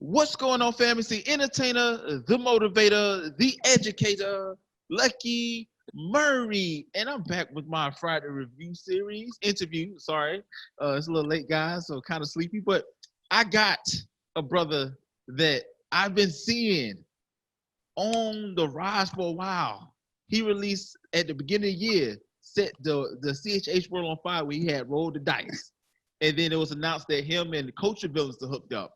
What's going on, family? See, entertainer, the motivator, the educator, Lucky Murray, and I'm back with my Friday review series interview. Sorry, it's a little late, guys, so kind of sleepy, but I got a brother that I've been seeing on the rise for a while. He released at the beginning of the year, set the CHH World on Fire, where he had rolled the dice, and then it was announced that him and Culture Villains are hooked up.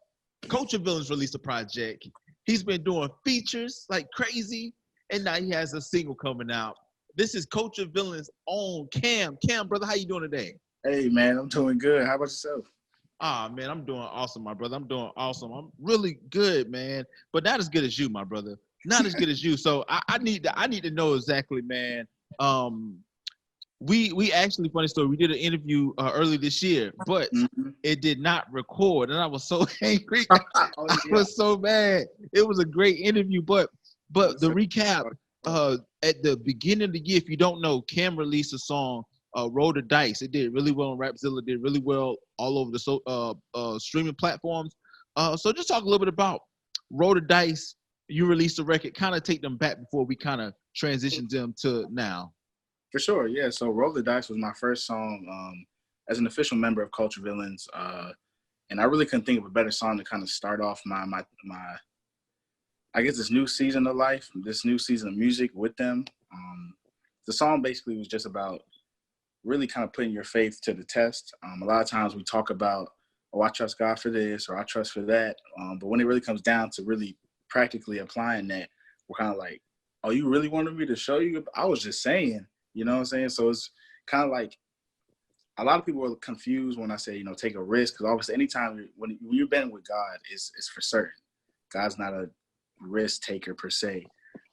Culture Villains released a project. He's been doing features like crazy, and now he has a single coming out. This is Culture Villains' own Kham. Kham, brother, how you doing today? Hey, man, I'm doing good. How about yourself? Ah, man, I'm doing awesome, my brother. I'm doing awesome. I'm really good, man, but not as good as you, my brother. Not as good as you. So I need to know exactly, man. Um, we actually, funny story, we did an interview early this year, but Mm-hmm. it did not record, and I was so angry. Oh, I yeah. was so mad. It was a great interview, but the recap, at the beginning of the year, if you don't know, Cam released a song, Roll the Dice. It did really well on Rapzilla, did really well all over the streaming platforms. So just talk a little bit about Roll the Dice. You released a record, kind of take them back before we kind of transition them to now. For sure, yeah. So Roll the Dice was my first song as an official member of Culture Villains. And I really couldn't think of a better song to kind of start off my I guess this new season of life, this new season of music with them. The song basically was just about really kind of putting your faith to the test. A lot of times we talk about, oh, I trust God for this or I trust for that. But when it really comes down to really practically applying that, we're kind of like, oh, you really wanted me to show you? I was just saying, you know what I'm saying? So it's kind of like a lot of people are confused when I say, take a risk. Because obviously anytime when you're betting with God, it's for certain. God's not a risk taker per se,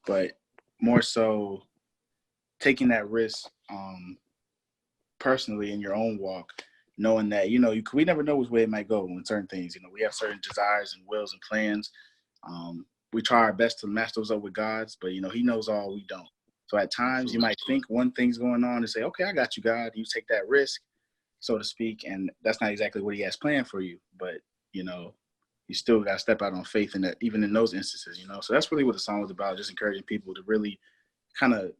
but more so taking that risk personally in your own walk, knowing that, we never know which way it might go in certain things. We have certain desires and wills and plans. We try our best to match those up with God's, but, he knows all, we don't. So at times you might think one thing's going on and say, okay, I got you, God. You take that risk, so to speak, and that's not exactly what he has planned for you. But, you still got to step out on faith in that, even in those instances, So that's really what the song was about, just encouraging people to really kind of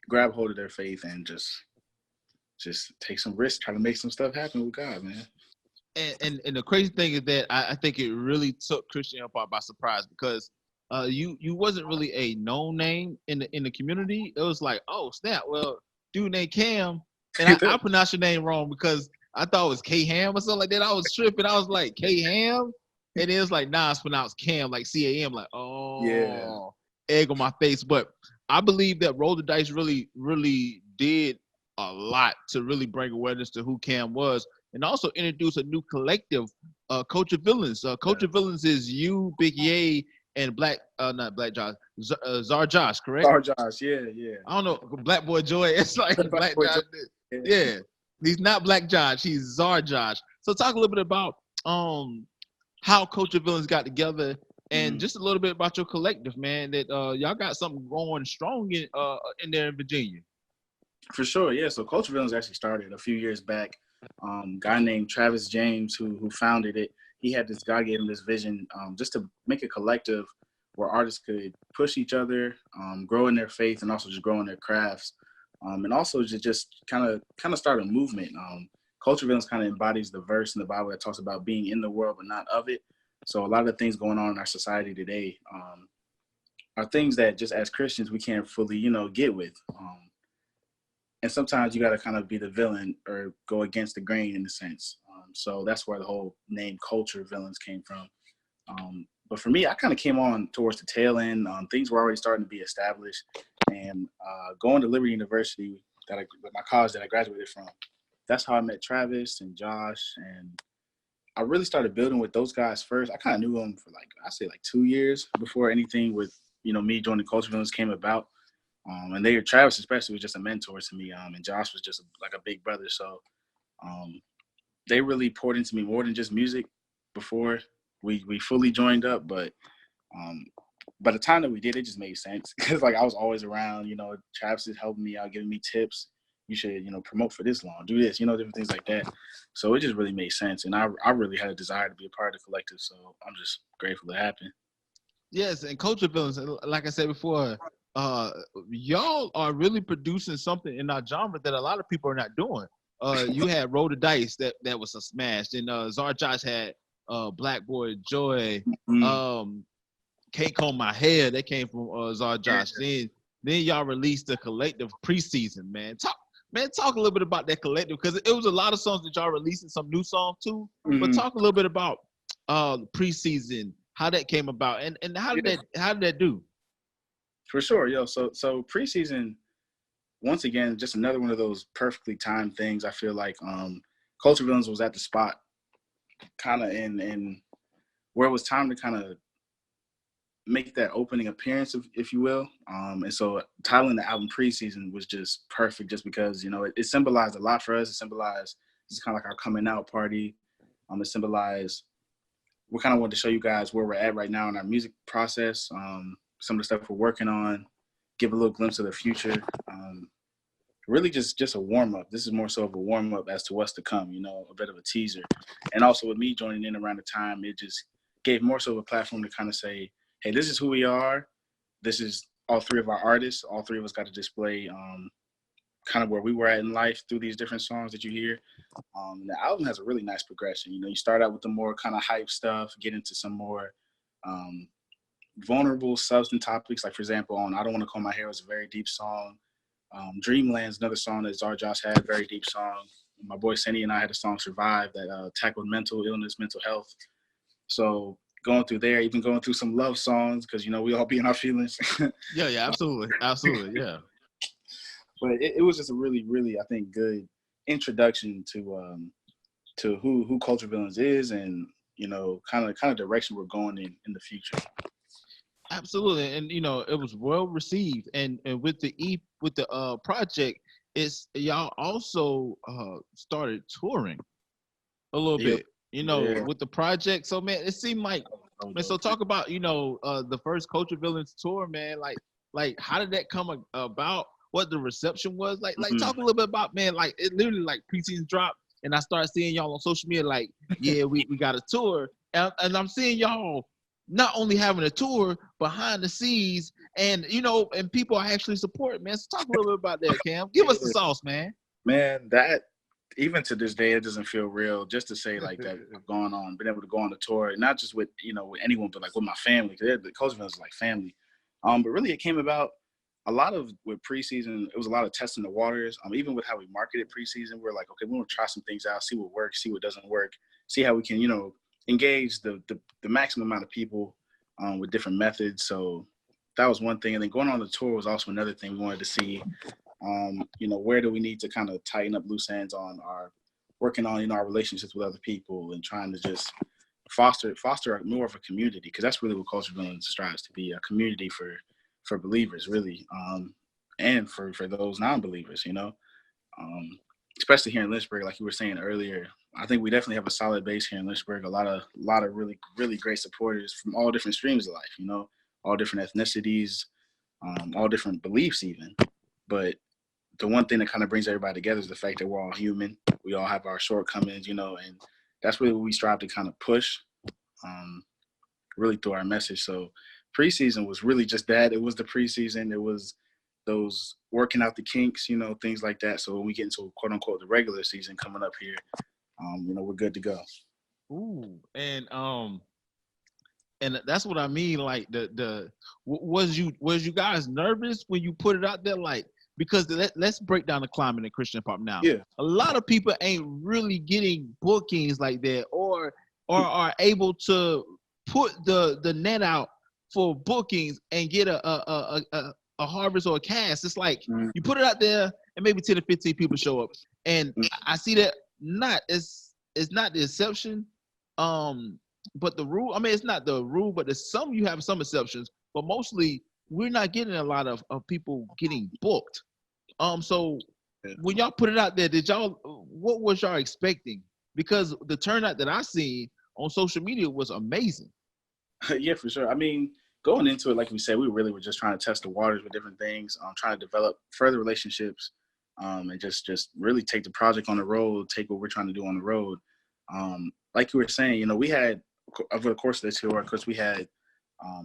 grab hold of their faith and just take some risks, try to make some stuff happen with God, man. And the crazy thing is that I think it really took Christian hip hop by surprise, because you wasn't really a known name in the community. It was like, oh snap, well, dude named Kham, and I pronounced your name wrong because I thought it was K Ham or something like that. I was tripping. I was like, K Ham, and it was like, nah, it's pronounced Kham, like CAM. Like, oh, Yeah. egg on my face. But I believe that Roll the Dice really, really did a lot to really bring awareness to who Kham was, and also introduce a new collective, Culture Villains. Culture Villains is you, Big Ye, and not Black Josh, Czar Josh, correct? Czar Josh, yeah. I don't know, Black Boy Joy. It's like Black Josh. Yeah, he's not Black Josh. He's Czar Josh. So talk a little bit about how Culture Villains got together, and just a little bit about your collective, man. That y'all got something going strong in there in Virginia. For sure, yeah. So Culture Villains actually started a few years back. Guy named Travis James, who founded it, he had this, God gave him this vision just to make a collective where artists could push each other, grow in their faith, and also just grow in their crafts, and also just kind of start a movement. Culture Villains kind of embodies the verse in the Bible that talks about being in the world but not of it. So a lot of the things going on in our society today are things that just as Christians we can't fully, get with. And sometimes you got to kind of be the villain or go against the grain in a sense. So that's where the whole name Culture Villains came from. But for me, I kind of came on towards the tail end. Things were already starting to be established. And going to Liberty University, my college that I graduated from, that's how I met Travis and Josh. And I really started building with those guys first. I kind of knew them for I say 2 years before anything with, me joining Culture Villains came about. And Travis especially was just a mentor to me. And Josh was just like a big brother. So they really poured into me more than just music before we fully joined up. But by the time that we did, it just made sense. Because I was always around, Travis is helping me out, giving me tips. you should, promote for this long, do this, different things like that. So it just really made sense. And I really had a desire to be a part of the collective. So I'm just grateful it happened. Yes, and Culture Villains, like I said before, y'all are really producing something in our genre that a lot of people are not doing. You had Roll the Dice that was a smash. Then Czar Josh had Black Boy Joy. Can't Comb My Hair, that came from Czar Josh. Then y'all released the collective preseason, man. Talk a little bit about that collective, because it was a lot of songs that y'all releasing, some new songs too. But talk a little bit about preseason, how that came about, and how did that do? For sure, yo. So preseason, once again, just another one of those perfectly timed things. I feel like Culture Villains was at the spot, kind of in where it was time to kind of make that opening appearance, if you will. And so titling the album Preseason was just perfect, just because, it symbolized a lot for us. It symbolized, it's kind of like our coming out party. It symbolized, we kind of wanted to show you guys where we're at right now in our music process, some of the stuff we're working on, give a little glimpse of the future. Really just a warm-up. This is more so of a warm-up as to what's to come, a bit of a teaser. And also with me joining in around the time, it just gave more so of a platform to kind of say, hey, this is who we are. This is all three of our artists. All three of us got to display kind of where we were at in life through these different songs that you hear. The album has a really nice progression. You start out with the more kind of hype stuff, get into some more vulnerable, substance topics. Like, for example, on I Don't Want to Comb My Hair was a very deep song. Dreamland's another song that Czar Josh had, a very deep song. My boy Senny and I had a song Survive that tackled mental illness, mental health. So going through there, even going through some love songs, because, we all be in our feelings. Yeah, absolutely. Yeah. But it was just a really, really, I think, good introduction to who Culture Villains is, and, kind of direction we're going in the future. Absolutely. And it was well received. And with the project, it's y'all also started touring a little bit. With the project. So, man, it seemed like, man, so talk about, the first Culture Villains tour, man. Like how did that come about? What the reception was? Like talk a little bit about, man, like it literally like preseason dropped and I started seeing y'all on social media like, yeah, we got a tour. And I'm seeing y'all not only having a tour behind the scenes and, and people are actually supporting, man. So talk a little bit about that, Cam. Give us the sauce, man. Man, that even to this day, it doesn't feel real just to say like that we've gone on, been able to go on the tour, not just with, with anyone, but like with my family, because the Culture Villains is like family. But really it came about a lot of with preseason, it was a lot of testing the waters. Even with how we marketed preseason, we're like, okay, we want to try some things out, see what works, see what doesn't work, see how we can, engage the maximum amount of people with different methods. So that was one thing. And then going on the tour was also another thing we wanted to see. Where do we need to kind of tighten up loose ends on working on, our relationships with other people and trying to just foster more of a community, because that's really what Culture Villains strives to be, a community for believers, really, and for those non-believers, especially here in Lynchburg, like you were saying earlier. I think we definitely have a solid base here in Lynchburg, a lot of really, really great supporters from all different streams of life, all different ethnicities, all different beliefs even. But the one thing that kind of brings everybody together is the fact that we're all human. We all have our shortcomings, and that's really what we strive to kind of push, really through our message. So preseason was really just that. It was the preseason. It was those working out the kinks, things like that. So when we get into quote unquote the regular season coming up here, we're good to go. Ooh, and that's what I mean. Like was you guys nervous when you put it out there? Like, because let's break down the climate in Christian pop now. Yeah. A lot of people ain't really getting bookings like that, or are able to put the net out for bookings and get a harvest or a cast. It's like you put it out there and maybe 10 to 15 people show up. And I see that it's not the exception, but the rule. I mean, it's not the rule, but you have some exceptions, but mostly we're not getting a lot of people getting booked. So when y'all put it out there, what was y'all expecting? Because the turnout that I seen on social media was amazing. Yeah, for sure. I mean, going into it, like we said, we really were just trying to test the waters with different things, trying to develop further relationships and just really take the project on the road, take what we're trying to do on the road. Like you were saying, you know, we had over the course of this tour, because we had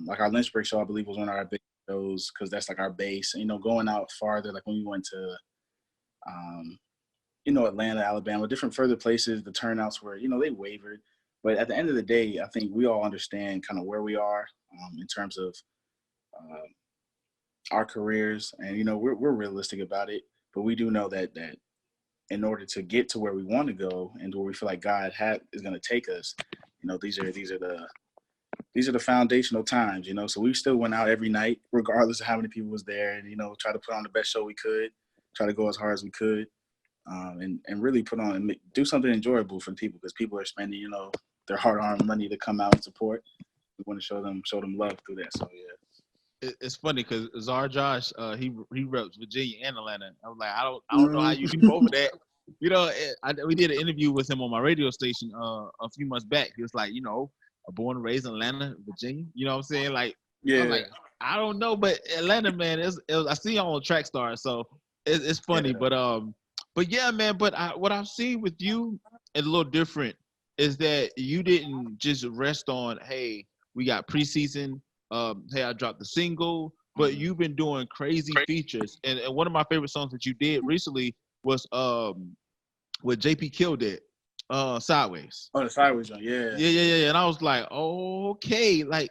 like our Lynchburg show, I believe, was one of our big shows, because that's like our base. And, you know, going out farther, like when we went to you know, Atlanta, Alabama, different further places, the turnouts were, you know, they wavered. But at the end of the day, I think we all understand kind of where we are in terms of our careers, and you know, we're realistic about it. But we do know that in order to get to where we want to go and where we feel like God is going to take us, you know, these are the foundational times, you know. So we still went out every night, regardless of how many people was there, and you know, try to put on the best show we could, try to go as hard as we could, and really put on and do something enjoyable for the people, because people are spending, you know, their hard-earned money to come out and support. We want to show them love through that. So yeah. It's funny because Czar Josh, he reps Virginia and Atlanta. I was like, I don't know how you do both of that. You know, we did an interview with him on my radio station a few months back. He was like, you know, born and raised in Atlanta, Virginia. You know what I'm saying? Like, Yeah. I'm like, I don't know, but Atlanta, man, I see you on Track Star, so it's funny. Yeah. But yeah, man. But what I've seen with you is a little different. Is that you didn't just rest on, hey, we got preseason. Hey, I dropped the single, but you've been doing crazy features. And one of my favorite songs that you did recently was what JP Kill did, Sideways. Oh, the Sideways one, yeah. Yeah. And I was like, oh, okay, like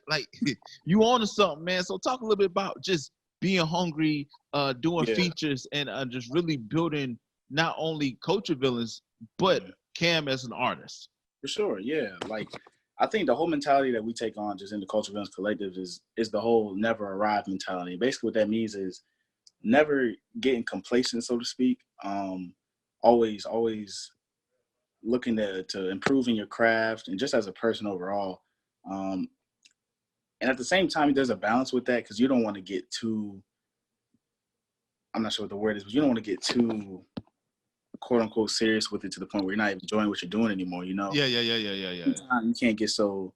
you on to something, man. So talk a little bit about just being hungry, doing features, and just really building not only Culture Villains, but Kham as an artist. For sure, yeah. Like, I think the whole mentality that we take on just in the Culture Villains Collective is the whole never arrive mentality. Basically, what that means is never getting complacent, so to speak. Always looking to improve in your craft and just as a person overall. And at the same time, there's a balance with that, because you don't want to get too, I'm not sure what the word is, but you don't want to get too quote unquote serious with it to the point where you're not enjoying what you're doing anymore, you know? Yeah. Sometimes you can't get so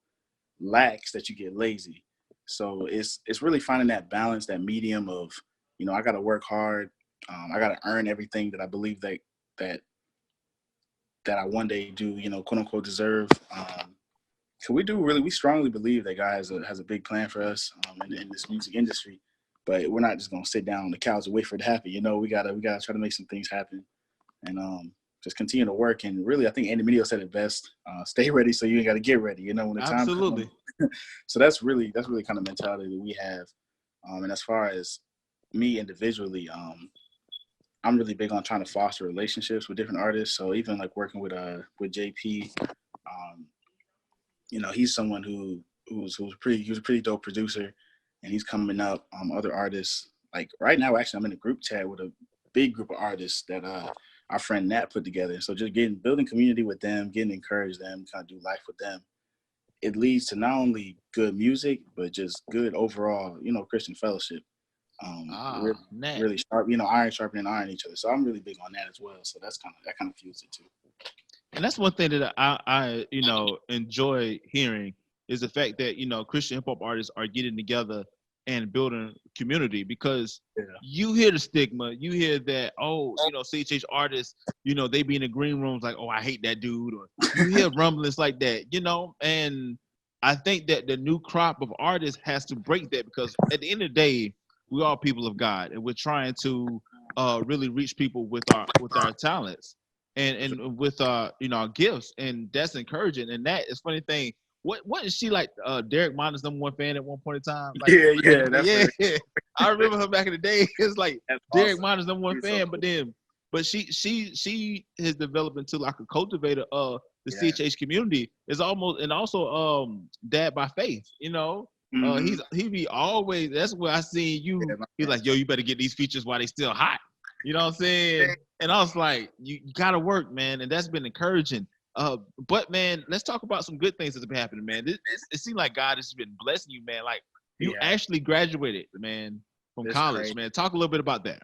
lax that you get lazy. So it's really finding that balance, that medium of, you know, I got to work hard. I got to earn everything that I believe that I one day do, you know, quote unquote deserve. So we strongly believe that God has a big plan for us in this music industry, but we're not just going to sit down on the couch and wait for it to happen. You know, we gotta try to make some things happen, and just continue to work. And really, I think Andy Mineo said it best: stay ready so you ain't got to get ready. You know, when the time comes. So that's really kind of mentality that we have. And as far as me individually, I'm really big on trying to foster relationships with different artists. So even like working with JP, you know, he's someone who was a pretty dope producer, and he's coming up. Other artists, like right now, actually, I'm in a group chat with a big group of artists that our friend Nat put together. So just building community with them, getting to encourage them, kind of do life with them. It leads to not only good music, but just good overall, you know, Christian fellowship. Really sharp, you know, iron sharpening iron each other. So I'm really big on that as well. So that kind of fuels it too. And that's one thing that I you know, enjoy hearing is the fact that, you know, Christian hip hop artists are getting together and building community, because you hear the stigma, you hear that, oh, you know, CHH artists, you know, they be in the green rooms like, oh, I hate that dude, or you hear rumblings like that, you know. And I think that the new crop of artists has to break that, because at the end of the day, we are people of God, and we're trying to really reach people with our talents and with you know, our gifts, and that's encouraging. And that is funny thing. What is she like? Derek Minder's #1 fan at one point in time. Like, yeah. I remember her back in the day. It's like Derek awesome. Minder's #1 fan, so but she has developed into like a cultivator of the CHH community. Is almost, and also dad by faith. You know, he be always. That's where I seen you. He's like, yo, you better get these features while they still hot. You know what I'm saying? And I was like, you gotta work, man, and that's been encouraging. But man, let's talk about some good things that's been happening, man. It seems like God has been blessing you, man. Like you actually graduated, man, from college, crazy. Man. Talk a little bit about that.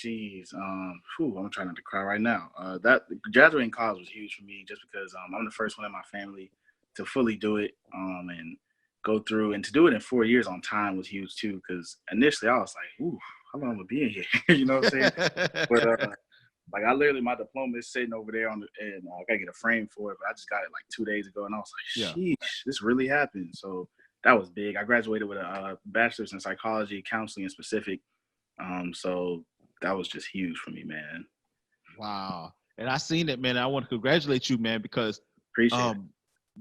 Jeez, I'm trying not to cry right now. That graduating college was huge for me, just because I'm the first one in my family to fully do it, and go through, and to do it in 4 years on time was huge too. Because initially I was like, ooh, how long am I being here? You know what I'm saying? But Like I literally, my diploma is sitting over there and I gotta get a frame for it. But I just got it like 2 days ago, and I was like, Yeah. sheesh, this really happened. So that was big. I graduated with a bachelor's in psychology, counseling in specific. So that was just huge for me, man. Wow. And I seen it, man. I want to congratulate you, man, because Appreciate it.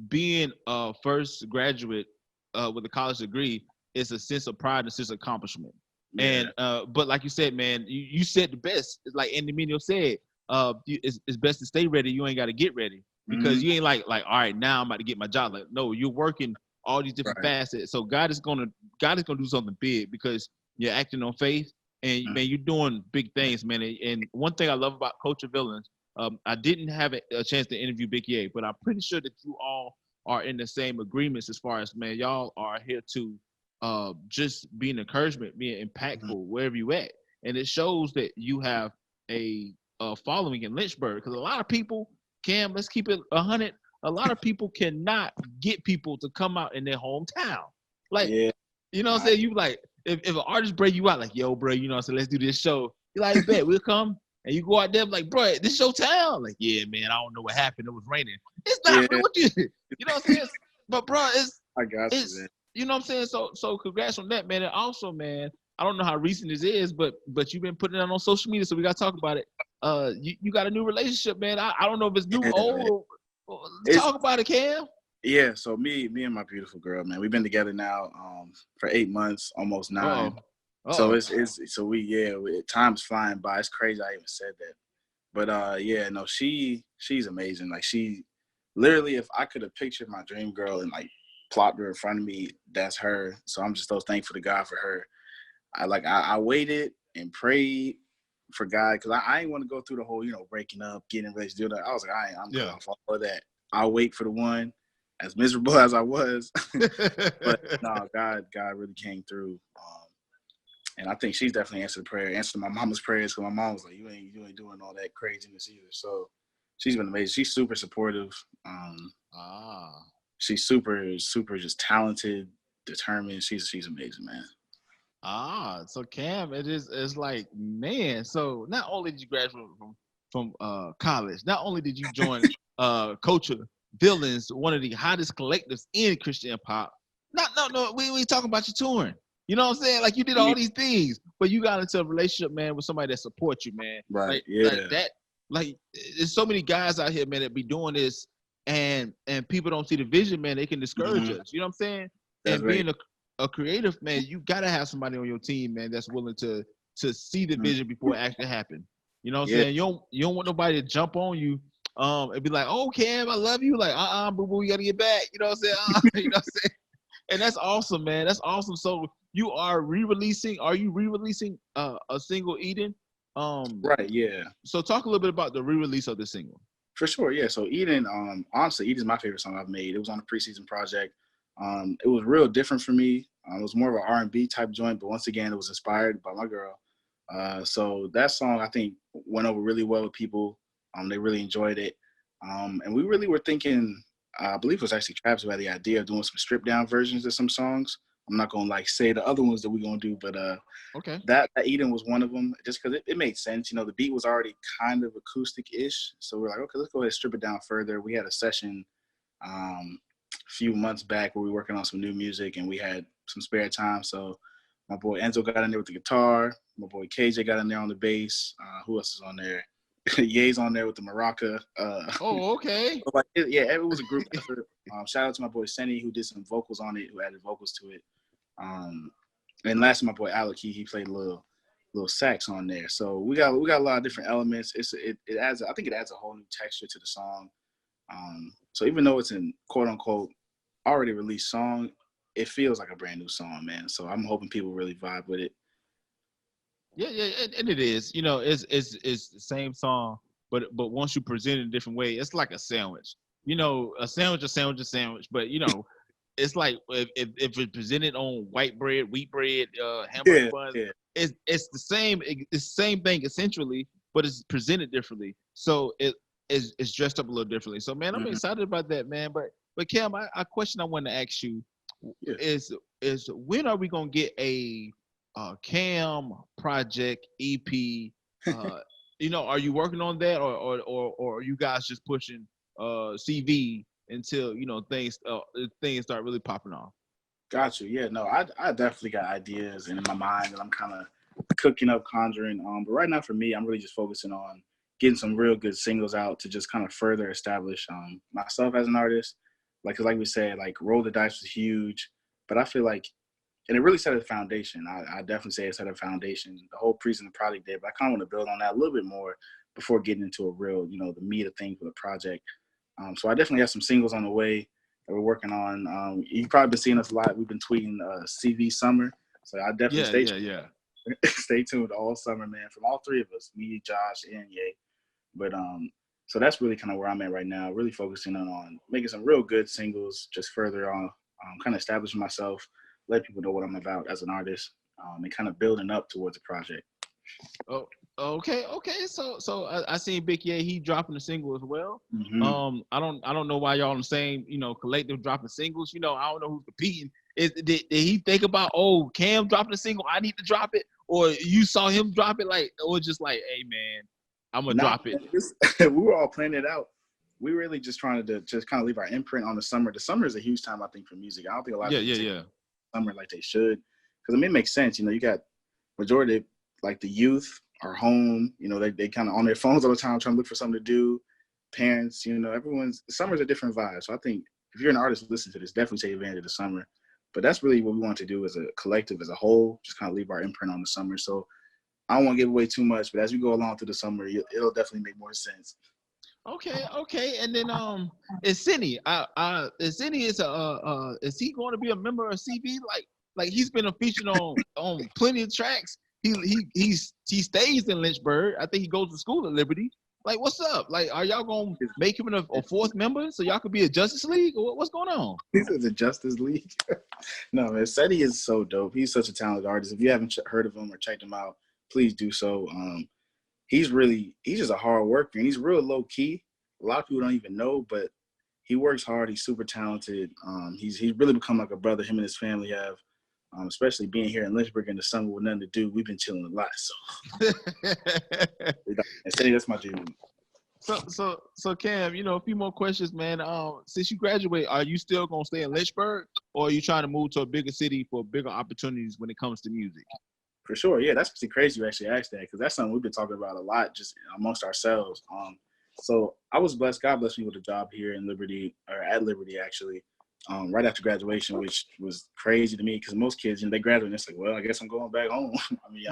being a first graduate with a college degree is a sense of pride and a sense of accomplishment. Yeah. And but like you said, man, you said the best. It's like Andy Mineo said, it's best to stay ready. You ain't got to get ready because you ain't like all right, now I'm about to get my job. Like no, you're working all these different facets. So God is gonna do something big because you're acting on faith. And man, you're doing big things, man. And one thing I love about Culture Villains, I didn't have a chance to interview Big A, but I'm pretty sure that you all are in the same agreements as far as, man, y'all are here to just be an encouragement, being impactful wherever you at. And it shows that you have a following in Lynchburg, because a lot of people, Cam, let's keep it 100. A lot of people cannot get people to come out in their hometown. Like, you know what I'm saying? You like, if an artist break you out, like, yo, bro, you know what I'm saying? Let's do this show. You're like, bet, we'll come. And you go out there like, bro, this your town. Like, yeah, man, I don't know what happened. It was raining. It's not, bro, what you know what I'm saying? But, bro, I got you, man. You know what I'm saying? So congrats on that, man. And also, man, I don't know how recent this is, but you've been putting it on social media, so we got to talk about it. You got a new relationship, man. I don't know if it's new, old. Talk about it, Cam. Yeah, so me and my beautiful girl, man, we've been together now for 8 months, almost 9. So time's flying by. It's crazy I even said that. But she's amazing. Like she literally, if I could have pictured my dream girl and like plopped her in front of me, that's her. So I'm just so thankful to God for her. I waited and prayed for God because I ain't want to go through the whole, breaking up, getting ready to do that. I was like, I'm good off all of that. I'll wait for the one. As miserable as I was, but no, God really came through, and I think she's definitely answered my mama's prayers. Because my mom was like, "You ain't doing all that craziness either." So she's been amazing. She's super supportive. She's super just talented, determined. She's amazing, man. So Cam, it's like, man. So not only did you graduate from college, not only did you join Culture Villains, one of the hottest collectives in Christian pop. No, we ain't talking about you touring. You know what I'm saying? Like you did all these things, but you got into a relationship, man, with somebody that supports you, man. Right. Like there's so many guys out here, man, that be doing this, and people don't see the vision, man. They can discourage us. You know what I'm saying? That's and being a creative, man, you gotta have somebody on your team, man, that's willing to see the vision before it actually happens. You know what I'm saying? You don't want nobody to jump on you. And be like, oh, Cam, I love you. Like, boo boo, you gotta get back. You know what I'm saying? You know what I'm saying? And that's awesome, man. That's awesome. So you are re-releasing? Are you re-releasing a single, Eden? Right. Yeah. So talk a little bit about the re-release of the single. For sure. Yeah. So Eden, honestly, Eden's my favorite song I've made. It was on a preseason project. It was real different for me. It was more of an R&B type joint, but once again, it was inspired by my girl. So that song I think went over really well with people. They really enjoyed it. And we really were thinking, I believe it was actually Travis who had the idea of doing some stripped down versions of some songs. I'm not going to say the other ones that we're going to do, but that Eden was one of them just because it made sense. The beat was already kind of acoustic-ish. So we're like, okay, let's go ahead and strip it down further. We had a session a few months back where we were working on some new music and we had some spare time. So my boy Enzo got in there with the guitar. My boy KJ got in there on the bass. Who else is on there? Ye's on there with the maraca. Okay. It was a group effort. Shout out to my boy Senny who did some vocals on it, who added vocals to it. And last, my boy Alec, he played a little sax on there. So we got a lot of different elements. It adds, I think it adds a whole new texture to the song. So even though it's in quote unquote already released song, it feels like a brand new song, man. So I'm hoping people really vibe with it. Yeah, and it is. It's the same song, but once you present it in a different way, it's like a sandwich. A sandwich. But it's like if it's presented on white bread, wheat bread, hamburger buns, it's the same. It's the same thing essentially, but it's presented differently. So it's dressed up a little differently. So man, I'm excited about that, man. But Cam, a question I want to ask you is when are we gonna get a Cam project EP are you working on that, or are you guys just pushing CV until things start really popping off? Got you. Yeah, no, I definitely got ideas in my mind that I'm kind of cooking up, conjuring. But right now for me, I'm really just focusing on getting some real good singles out to just kind of further establish myself as an artist. Like we said, like Roll the Dice was huge, but I feel like, and it really set a foundation. I definitely say it set a foundation. The whole Priest and the Project did, but I kind of want to build on that a little bit more before getting into a real, the meat of things for the project. So I definitely have some singles on the way that we're working on. You've probably been seeing us a lot. We've been tweeting CV Summer. So I definitely stay tuned all summer, man, from all three of us, me, Josh, and Ye. But so that's really kind of where I'm at right now, really focusing on making some real good singles, just further on kind of establishing myself, let people know what I'm about as an artist, and kind of building up towards a project. Oh, okay. So I seen Big Ye, he dropping a single as well. Mm-hmm. I don't know why y'all on the same collective dropping singles. I don't know who's competing. Did he think about, Kham dropping a single, I need to drop it, or you saw him drop it, or just like, hey man, I'm gonna drop it? We were all planning it out. We really just trying to just kind of leave our imprint on the summer. The summer is a huge time, I think, for music. I don't think a lot of people take summer like they should, because it makes sense. You got majority like the youth are home. They kind of on their phones all the time trying to look for something to do. Parents, summer's a different vibe. So I think if you're an artist, listen to this, definitely take advantage of the summer. But that's really what we want to do as a collective, as a whole, just kind of leave our imprint on the summer. So I don't want to give away too much, but as we go along through the summer, it'll definitely make more sense. Okay. And then is Cindy? Is Cindy is he going to be a member of CV? Like he's been a featured on plenty of tracks. He stays in Lynchburg. I think he goes to school at Liberty. Like, what's up? Like, are y'all gonna make him a fourth member so y'all could be a Justice League? Or what's going on? He's in the Justice League. No, man, Seti is so dope. He's such a talented artist. If you haven't heard of him or checked him out, please do so. He's just a hard worker, and he's real low key. A lot of people don't even know, but he works hard. He's super talented. He's really become like a brother. Him and his family have. Especially being here in Lynchburg in the summer with nothing to do, we've been chilling a lot. So, and Seti, that's my dude. So Kham, a few more questions, man. Since you graduate, are you still gonna stay in Lynchburg, or are you trying to move to a bigger city for bigger opportunities when it comes to music? For sure, yeah. That's pretty crazy you actually asked that, because that's something we've been talking about a lot just amongst ourselves. So I was blessed. God blessed me with a job here in Liberty, or at Liberty actually, right after graduation, which was crazy to me because most kids, they graduate and it's like, well, I guess I'm going back home. I mean,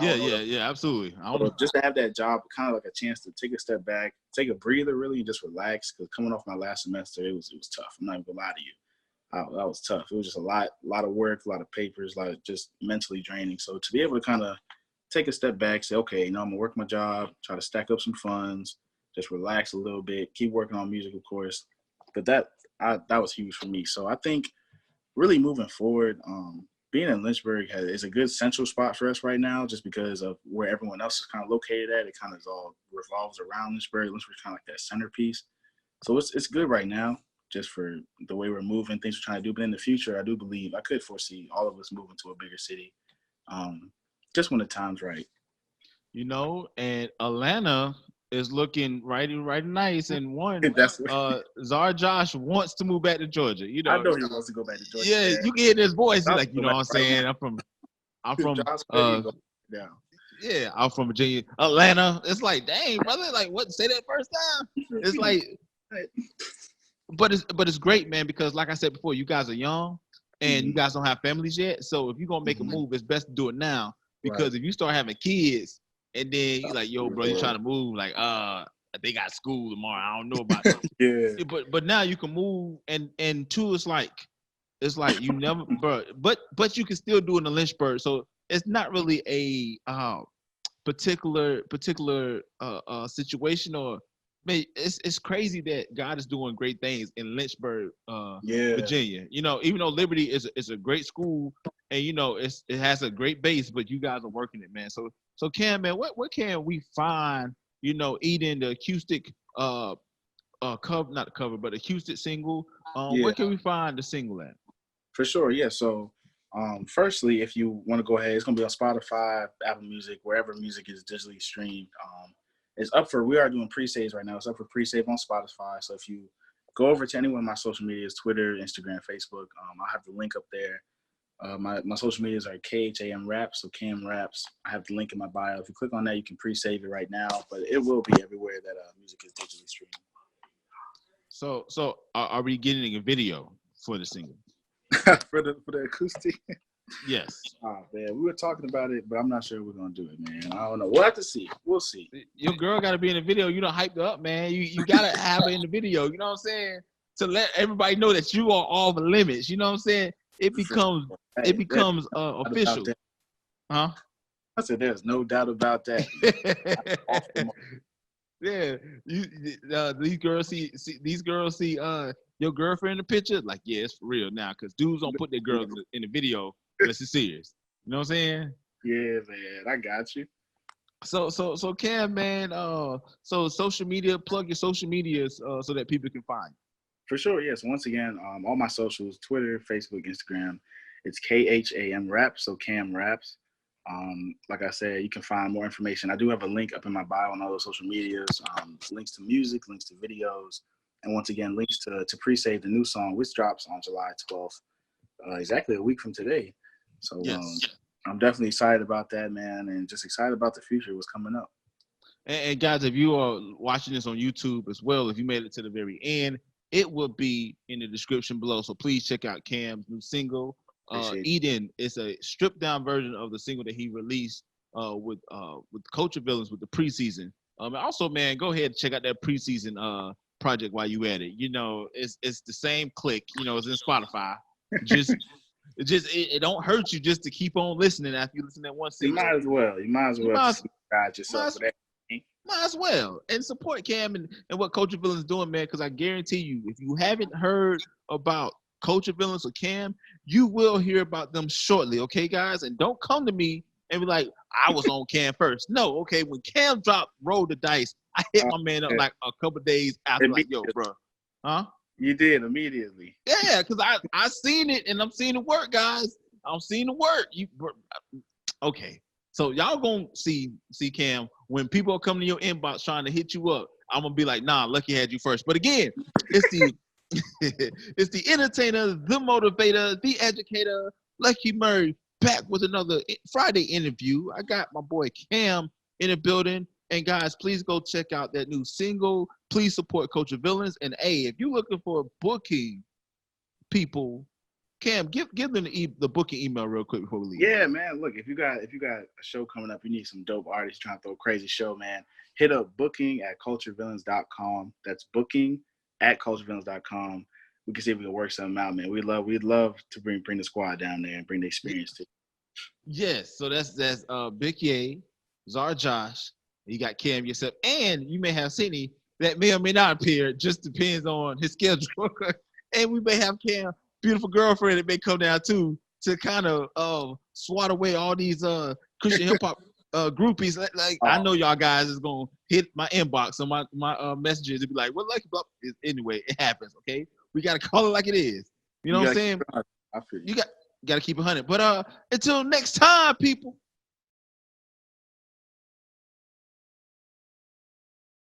yeah, absolutely. So just to have that job, kind of like a chance to take a step back, take a breather, really, and just relax. Because coming off my last semester, it was tough. I'm not even gonna lie to you. That was tough. It was just a lot of work, a lot of papers, a lot of just mentally draining. So to be able to kind of take a step back, say, okay, I'm gonna work my job, try to stack up some funds, just relax a little bit, keep working on music, of course. But that was huge for me. So I think really moving forward, being in Lynchburg is a good central spot for us right now, just because of where everyone else is kind of located at. It kind of all revolves around Lynchburg. Lynchburg's kind of like that centerpiece. So it's good right now, just for the way we're moving, things we're trying to do. But in the future, I do believe I could foresee all of us moving to a bigger city, just when the time's right. And Atlanta is looking right nice, and Czar Josh wants to move back to Georgia. I know he wants to go back to Georgia. Yeah, you can hear his voice. He's like, what I'm saying, I'm from yeah, I'm from Virginia, Atlanta. It's like, dang, brother, like, what? Say that first time. It's like, but it's great, man, because like I said before, you guys are young and you guys don't have families yet. So if you're gonna make a move, it's best to do it now, because if you start having kids and then you're like, yo, bro, you trying to move, like, they got school tomorrow, I don't know about it. But now you can move, and two, it's like you never, but you can still do it in Lynchburg. So it's not really a particular situation, or it's crazy that God is doing great things in Lynchburg, Virginia. Even though Liberty is a great school, and it has a great base, but you guys are working it, man. So Kham, man, what can we find? Eating the acoustic cover, not the cover, but acoustic single. Where can we find the single at? For sure, yeah. So firstly, if you want to go ahead, it's gonna be on Spotify, Apple Music, wherever music is digitally streamed. It's up for. We are doing pre-saves right now. It's up for pre-save on Spotify. So if you go over to any one of my social medias, Twitter, Instagram, Facebook, I'll have the link up there. My social medias are KHAM Raps, so Cam Raps. I have the link in my bio. If you click on that, you can pre-save it right now, but it will be everywhere that music is digitally streamed. So are we getting a video for the single? for the acoustic? Yes. Oh man, we were talking about it, but I'm not sure we're gonna do it, man. I don't know. We'll have to see. We'll see. Your girl got to be in the video. You don't hype her up, man. You got to have her in the video. You know what I'm saying? To let everybody know that you are all the limits. You know what I'm saying? It becomes official. Huh? I said there's no doubt about that. Yeah, these girls see your girlfriend in the picture. Like, yeah, it's for real now, because dudes don't put their girls in the video unless it's serious. You know what I'm saying? Yeah, man, I got you. So Cam, man, so social media, plug your social medias so that people can find you. For sure, yes. Once again, all my socials, Twitter, Facebook, Instagram, it's KHAM Raps, so Cam Raps. Like I said, you can find more information. I do have a link up in my bio on all those social medias, links to music, links to videos, and once again, links to pre-save the new song, which drops on July 12th, exactly a week from today. So yes. I'm definitely excited about that, man, and just excited about the future, what's coming up. And guys, if you are watching this on YouTube as well, if you made it to the very end, it will be in the description below. So please check out Cam's new single. Eden is a stripped down version of the single that he released with Culture Villains with the preseason. And also, man, go ahead and check out that preseason project while you at it. You know, it's the same click. You know, it's in Spotify. It don't hurt you just to keep on listening after you listen to that one single. You might as well guide yourself for that. Might as well. And support Cam and what Culture Villains doing, man, because I guarantee you, if you haven't heard about Culture Villains or Cam, you will hear about them shortly, okay, guys? And don't come to me and be like, I was on Cam first. No, okay, when Cam dropped Roll the Dice, I hit my man up like a couple days after, like, yo, bro. Huh? You did immediately. Yeah, because I seen it, and I'm seeing it work, guys. I'm seeing it work. Okay. So y'all gonna see Cam when people are coming to your inbox trying to hit you up. I'm gonna be like, nah, Lucky had you first. But again, it's the it's the entertainer, the motivator, the educator, LuckyMurray, back with another Friday interview. I got my boy Cam in the building. And guys, please go check out that new single. Please support Culture Villains. And hey, if you're looking for booking people, Cam, give them the booking email real quick before we leave. Yeah, man. Look, if you got a show coming up, you need some dope artists trying to throw a crazy show, man. Hit up booking@culturevillains.com. That's booking@culturevillains.com. We can see if we can work something out, man. We'd love to bring the squad down there and bring the experience to. Yes. So that's Big Ye, Czar Josh. You got Cam yourself, and you may have Sydney that may or may not appear. Just depends on his schedule. And we may have Cam, beautiful girlfriend, that may come down too to kind of swat away all these Christian hip hop groupies. I know y'all guys is gonna hit my inbox on my messages and be like, "What Lucky Blah?" Anyway, it happens. Okay, we gotta call it like it is. You know what I'm saying? You got to keep it 100. But until next time, people.